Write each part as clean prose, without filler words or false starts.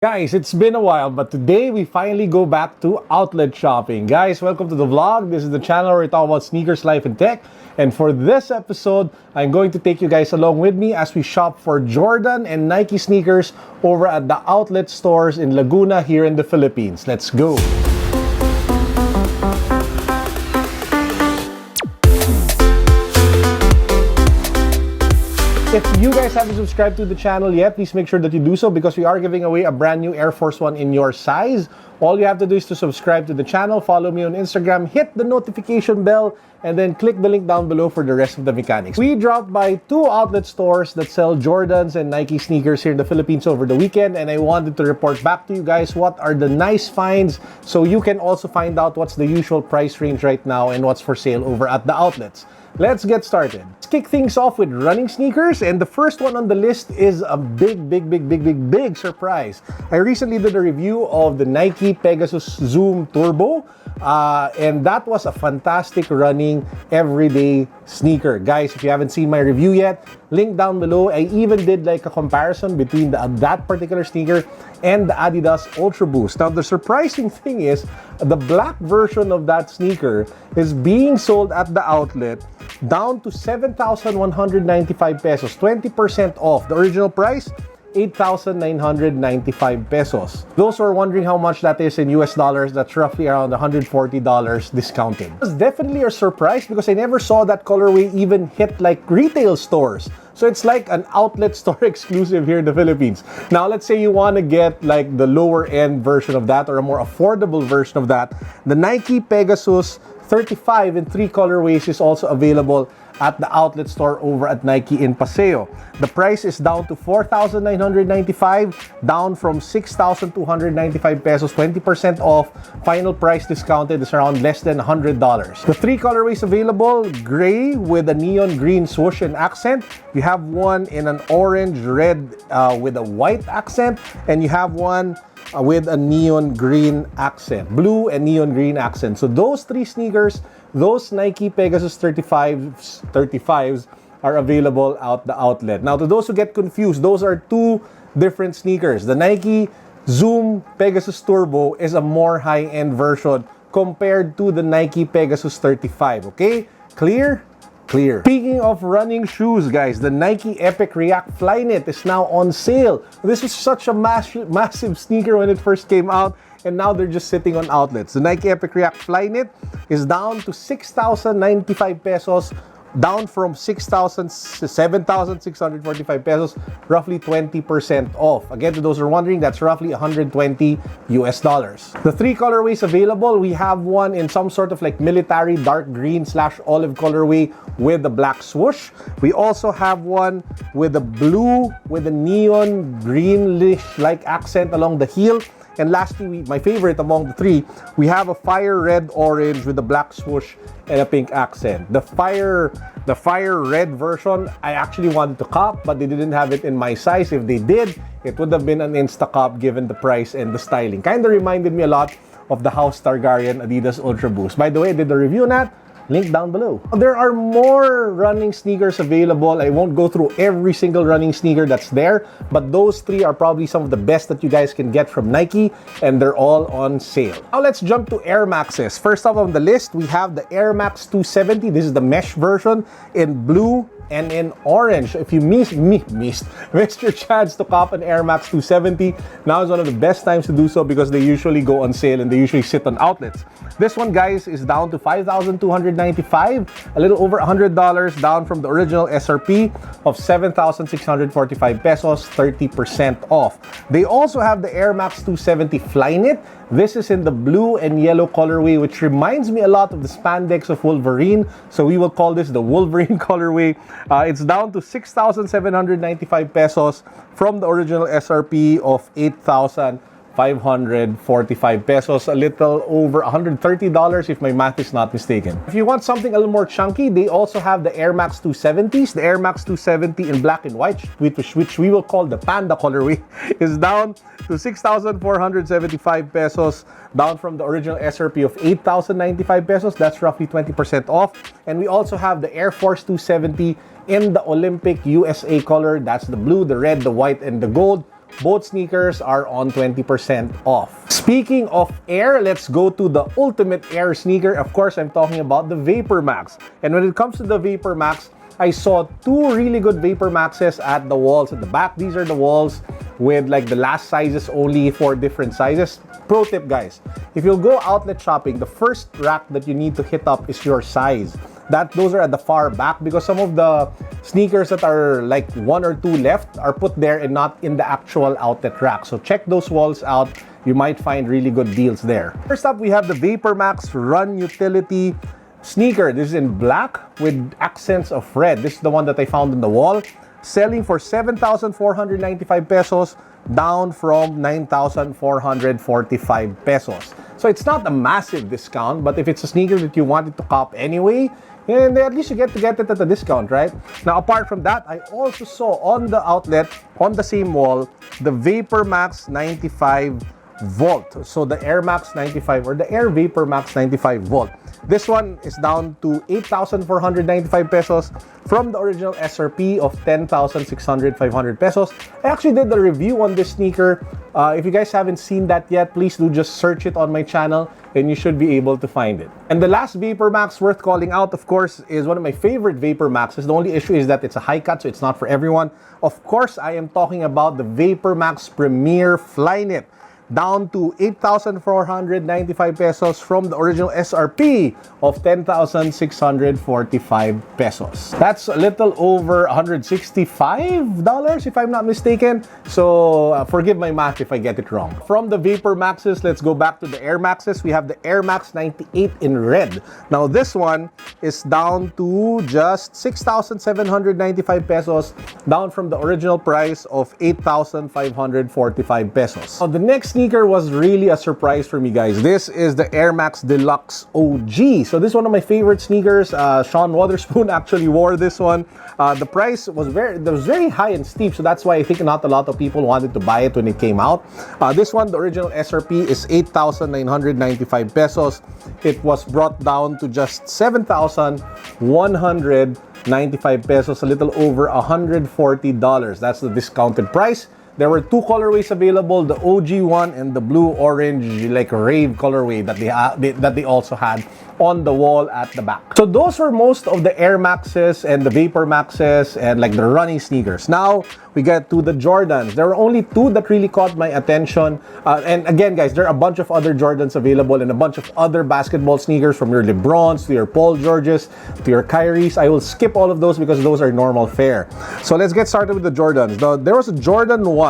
Guys, it's been a while, but today we finally go back to outlet shopping. Guys, welcome to the vlog. This is the channel where we talk about sneakers, life, and tech. And for this episode, I'm going to take you guys along with me as we shop for Jordan and Nike sneakers over at the outlet stores in Laguna here in the Philippines. Let's go! If you guys haven't subscribed to the channel yet, please make sure that you do so because we are giving away a brand new Air Force One in your size. All you have to do is to subscribe to the channel, follow me on Instagram, hit the notification bell, and then click the link down below for the rest of the mechanics. We dropped by two outlet stores that sell Jordans and Nike sneakers here in the Philippines over the weekend, and I wanted to report back to you guys what are the nice finds so you can also find out what's the usual price range right now and what's for sale over at the outlets. Let's get started. Let's kick things off with running sneakers, and the first one on the list is a big surprise. I recently did a review of the Nike Pegasus Zoom Turbo, and that was a fantastic running everyday sneaker. Guys, if you haven't seen my review yet, link down below. I even did like a comparison between that particular sneaker and the Adidas Ultra Boost. Now, the surprising thing is the black version of that sneaker is being sold at the outlet down to 7,195 pesos, 20% off. The original price, 8,995 pesos. Those who are wondering how much that is in US dollars, that's roughly around $140 discounted. It was definitely a surprise because I never saw that colorway even hit like retail stores. So it's like an outlet store exclusive here in the Philippines. Now, let's say you want to get like the lower end version of that or a more affordable version of that. The Nike Pegasus 35 in 3 colorways is also available at the outlet store over at Nike in Paseo. The price is down to 4,995, down from 6,295 pesos, 20% off. Final price discounted is around less than $100. The 3 colorways available: gray with a neon green swoosh and accent. You have one in an orange red with a white accent, and you have one with a neon green accent, blue and neon green accent. So those 3 sneakers, those Nike Pegasus 35s are available at the outlet. Now, to those who get confused, those are 2 different sneakers. The Nike Zoom Pegasus Turbo is a more high-end version compared to the Nike Pegasus 35. Okay? Clear? Clear. Speaking of running shoes, guys, the Nike Epic React Flyknit is now on sale. This was such a massive sneaker when it first came out, and now they're just sitting on outlets. The Nike Epic React Flyknit is down to 6,095 pesos, down from 7,645 pesos, roughly 20% off. Again, to those who are wondering, that's roughly $120 US dollars. The 3 colorways available, we have one in some sort of like military dark green / olive colorway with the black swoosh. We also have one with the blue with a neon greenish like accent along the heel. And lastly, my favorite among the 3, we have a fire red orange with a black swoosh and a pink accent. The fire red version, I actually wanted to cop, but they didn't have it in my size. If they did, it would have been an insta-cop given the price and the styling. Kind of reminded me a lot of the House Targaryen Adidas Ultra Boost. By the way, I did a review on that. Link down below. There are more running sneakers available. I won't go through every single running sneaker that's there, but those 3 are probably some of the best that you guys can get from Nike, and they're all on sale. Now let's jump to Air Maxes. First up on the list, we have the Air Max 270. This is the mesh version in blue and in orange. If you missed your chance to cop an Air Max 270, now is one of the best times to do so because they usually go on sale and they usually sit on outlets. This one, guys, is down to 5,295, a little over $100, down from the original SRP of 7,645 pesos, 30% off. They also have the Air Max 270 Flyknit. This is in the blue and yellow colorway, which reminds me a lot of the spandex of Wolverine. So we will call this the Wolverine colorway. It's down to 6,795 pesos from the original SRP of 8,545 pesos, a little over $130 if my math is not mistaken. If you want something a little more chunky, they also have the Air Max 270s. The Air Max 270 in black and white, which we will call the Panda colorway, is down to 6,475 pesos, down from the original SRP of 8,095 pesos. That's roughly 20% off. And we also have the Air Force 270 in the Olympic USA color. That's the blue, the red, the white, and the gold, both sneakers are on 20% off. Speaking of Air, let's go to the ultimate Air sneaker. Of course, I'm talking about the Vapor Max. And when it comes to the Vapor Max, I saw two really good Vapor Maxes at the walls at the back. These are the walls with like the last sizes only for different sizes. Pro tip, guys, if you'll go outlet shopping, the first rack that you need to hit up is your size. Those are at the far back because some of the sneakers that are like one or two left are put there and not in the actual outlet rack. So check those walls out. You might find really good deals there. First up, we have the Vapor Max Run Utility sneaker. This is in black with accents of red. This is the one that I found on the wall, selling for 7,495 pesos, down from 9,445 pesos. So it's not a massive discount, but if it's a sneaker that you wanted to cop anyway, and at least you get to get it at a discount, right? Now, apart from that, I also saw on the outlet, on the same wall, the Vapor Max 95 Volt. So the Air Max 95 or the Air Vapor Max 95 Volt. This one is down to 8,495 pesos from the original SRP of 10,600 pesos. I actually did a review on this sneaker. If you guys haven't seen that yet, please do just search it on my channel and you should be able to find it. And the last Vapor Max worth calling out, of course, is one of my favorite Vapor Maxes. The only issue is that it's a high cut, so it's not for everyone. Of course, I am talking about the Vapor Max Premier Flyknit, down to 8,495 pesos from the original SRP of 10,645 pesos. That's a little over $165 if I'm not mistaken. So forgive my math if I get it wrong. From the Vapor Maxes, let's go back to the Air Maxes. We have the Air Max 98 in red. Now this one is down to just 6,795 pesos, down from the original price of 8,545 pesos. Now the next sneaker was really a surprise for me, guys. This is the Air Max Deluxe OG. So this is one of my favorite sneakers. Sean Wotherspoon actually wore this one. The price was very high and steep, so that's why I think not a lot of people wanted to buy it when it came out. This one, the original SRP is 8,995 pesos. It was brought down to just 7,195 pesos, a little over $140. That's the discounted price. There were two colorways available, the OG one and the blue-orange like rave colorway that they also had on the wall at the back. So those were most of the Air Maxes and the Vapor Maxes and like the running sneakers. Now we get to the Jordans. There were only two that really caught my attention. And again, guys, there are a bunch of other Jordans available and a bunch of other basketball sneakers, from your LeBrons to your Paul Georges to your Kyries. I will skip all of those because those are normal fare. So let's get started with the Jordans. There was a Jordan 1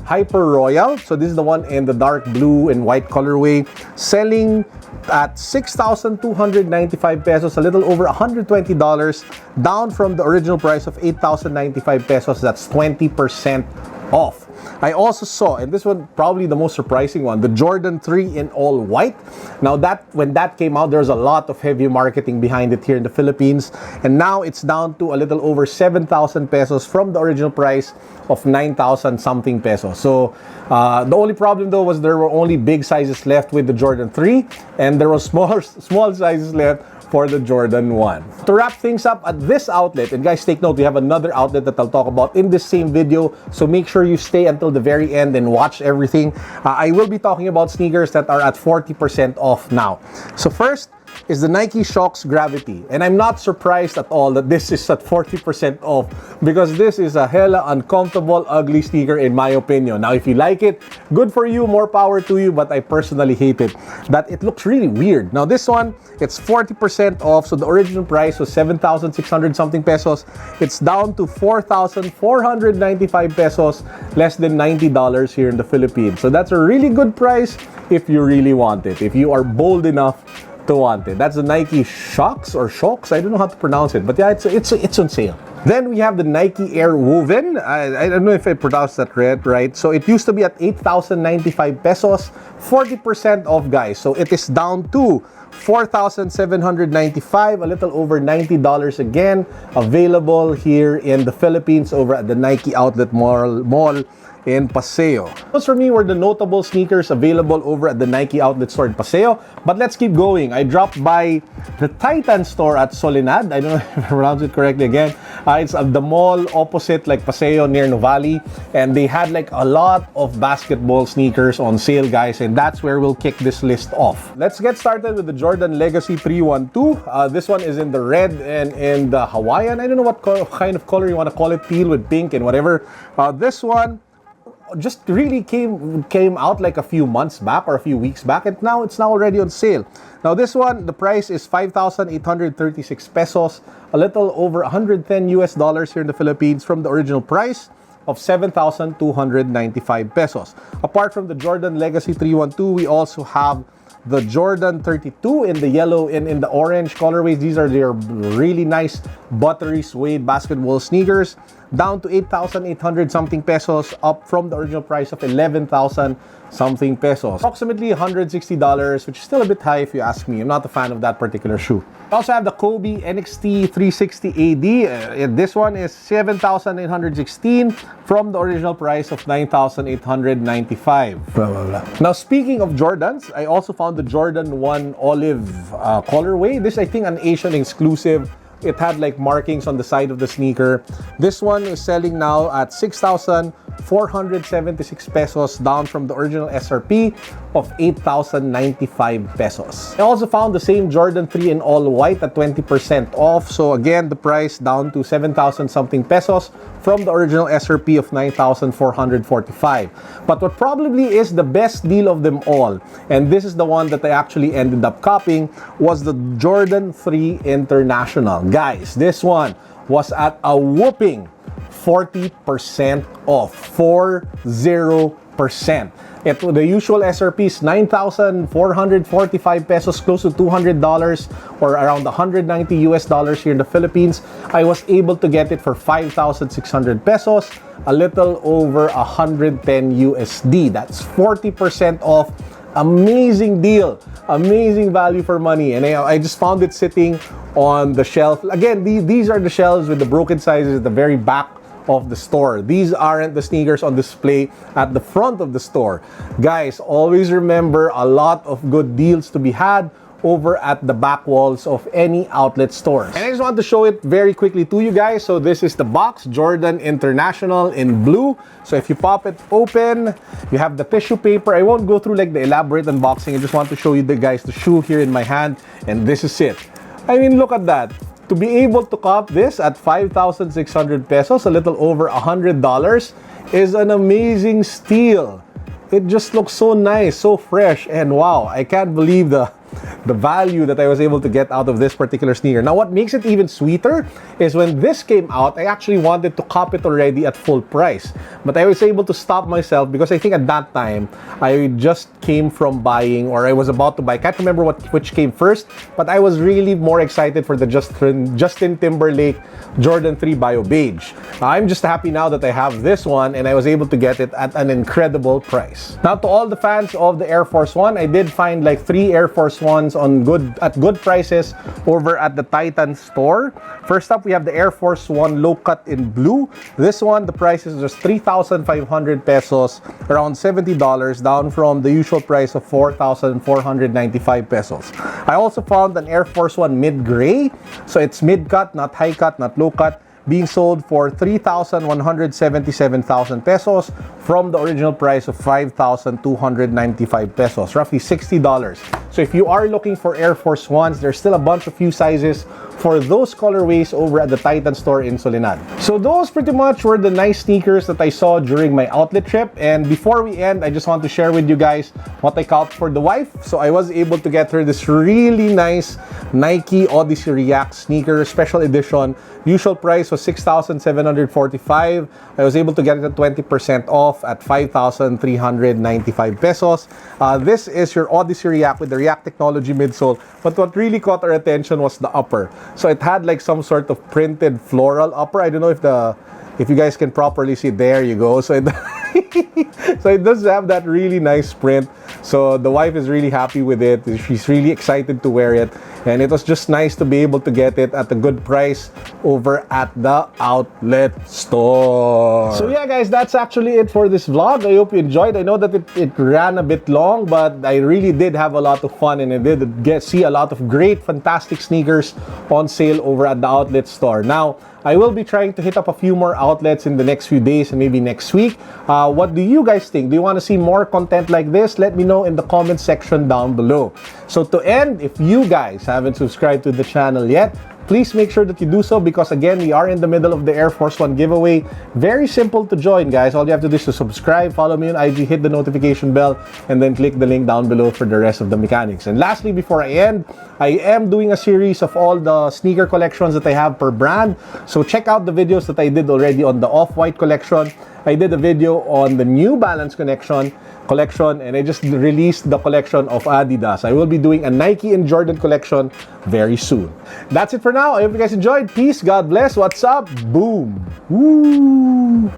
Hyper Royal. So this is the one in the dark blue and white colorway, selling at 6,295 pesos, a little over $120, down from the original price of 8,095 pesos. That's 20% off. I also saw, and this one probably the most surprising one, the Jordan 3 in all white. Now when that came out, there's a lot of heavy marketing behind it here in the Philippines, and now it's down to a little over 7,000 pesos from the original price of 9,000 something pesos. So the only problem though was there were only big sizes left with the Jordan 3, and there were small sizes left for the Jordan 1. To wrap things up at this outlet, and guys, take note, we have another outlet that I'll talk about in this same video, so make sure you stay until the very end and watch everything. I will be talking about sneakers that are at 40% off now. So first is the Nike Shox Gravity, and I'm not surprised at all that this is at 40% off, because this is a hella uncomfortable, ugly sneaker in my opinion. Now if you like it, good for you, more power to you, but I personally hate it. That it looks really weird. Now this one, it's 40% off, so the original price was 7,600 something pesos. It's down to 4,495 pesos, less than $90 here in the Philippines. So that's a really good price if you really want it, if you are bold enough to want it. That's the Nike Shox or Shox. I don't know how to pronounce it, but yeah, it's on sale. Then we have the Nike Air Woven. I don't know if I pronounced that right. So it used to be at 8,095 pesos, 40% off, guys. So it is down to 4,795, a little over $90 again, available here in the Philippines over at the Nike Outlet Mall in Paseo. Those for me were the notable sneakers available over at the Nike outlet store in Paseo. But let's keep going. I dropped by the Titan store at Soledad. I don't know if I pronounced it correctly again. It's at the mall opposite like Paseo near Nuvali. And they had like a lot of basketball sneakers on sale, guys. And that's where we'll kick this list off. Let's get started with the Jordan Legacy 312. This one is in the red and in the Hawaiian. I don't know what kind of color you want to call it, teal with pink and whatever. This one just really came out like a few months back or a few weeks back, and now it's already on sale. Now this one, the price is 5,836 pesos, a little over 110 US dollars here in the Philippines from the original price of 7,295 pesos. Apart from the Jordan Legacy 312, we also have the Jordan 32 in the yellow and in the orange colorways. These are their really nice buttery suede basketball sneakers, down to 8,800 something pesos, up from the original price of 11,000 something pesos. Approximately $160, which is still a bit high if you ask me. I'm not a fan of that particular shoe. I also have the Kobe NXT 360 AD. This one is 7,816 from the original price of 9,895. Blah, blah, blah. Now, speaking of Jordans, I also found the Jordan 1 olive colorway. This, I think, an Asian exclusive. It had like markings on the side of the sneaker. This one is selling now at 6,476 pesos, down from the original SRP of 8,095 pesos. I also found the same Jordan 3 in all white at 20% off. So again, the price down to 7,000 something pesos from the original SRP of 9,445. But what probably is the best deal of them all, and this is the one that I actually ended up copying, was the Jordan 3 International. Guys, this one was at a whooping 40% off. 40%. The usual SRP is 9,445 pesos, close to $200 or around 190 US dollars here in the Philippines. I was able to get it for 5,600 pesos, a little over 110 USD. That's 40% off. Amazing deal. Amazing value for money. And I just found it sitting on the shelf. Again, these are the shelves with the broken sizes at the very back of the store. These aren't the sneakers on display at the front of the store. Guys, always remember, a lot of good deals to be had over at the back walls of any outlet stores. And I just want to show it very quickly to you guys. So this is the box, Jordan International in blue. So if you pop it open, you have the tissue paper. I won't go through like the elaborate unboxing. I just want to show you the shoe here in my hand, and this is it. I mean, look at that. To be able to cop this at 5,600 pesos, a little over $100, is an amazing steal. It just looks so nice, so fresh, and wow, I can't believe the value that I was able to get out of this particular sneaker. Now, what makes it even sweeter is when this came out, I actually wanted to cop it already at full price. But I was able to stop myself because I think at that time, I just came from buying, or I was about to buy. I can't remember which came first, but I was really more excited for the Justin Timberlake Jordan 3 Bio Beige. Now, I'm just happy now that I have this one, and I was able to get it at an incredible price. Now, to all the fans of the Air Force One, I did find like 3 Air Force Ones at good prices over at the Titan store. First up, we have the Air Force One low cut in blue. This one, the price is just 3,500 pesos, around $70, down from the usual price of 4,495 pesos. I also found an Air Force One mid gray, so it's mid cut, not high cut, not low cut, being sold for 3,177,000 pesos from the original price of 5,295 pesos, roughly $60. So if you are looking for Air Force Ones, there's still a bunch of few sizes for those colorways over at the Titan store in Soledad. So those pretty much were the nice sneakers that I saw during my outlet trip. And before we end, I just want to share with you guys what I copped for the wife. So I was able to get her this really nice Nike Odyssey React sneaker, special edition. Usual price was 6,745. I was able to get it at 20% off at 5,395 pesos. This is your Odyssey React with the React technology midsole. But what really caught our attention was the upper. So it had like some sort of printed floral upper. I don't know if you guys can properly see. There you go. So it, so it does have that really nice print. So the wife is really happy with it. She's really excited to wear it. And it was just nice to be able to get it at a good price over at the outlet store. So yeah guys, that's actually it for this vlog. I hope you enjoyed. I know that it ran a bit long, but I really did have a lot of fun, and I did see a lot of great, fantastic sneakers on sale over at the outlet store. Now, I will be trying to hit up a few more outlets in the next few days and maybe next week. What do you guys think? Do you want to see more content like this? Let me know in the comment section down below. So to end, if you guys haven't subscribed to the channel yet, please make sure that you do so, because again, we are in the middle of the Air Force One giveaway. Very simple to join, guys. All you have to do is to subscribe, follow me on IG, hit the notification bell, and then click the link down below for the rest of the mechanics. And lastly, before I end, I am doing a series of all the sneaker collections that I have per brand. So check out the videos that I did already on the Off-White collection. I did a video on the New Balance collection, and I just released the collection of Adidas. I will be doing a Nike and Jordan collection very soon. That's it for now. I hope you guys enjoyed. Peace, God bless. What's up? Boom. Woo.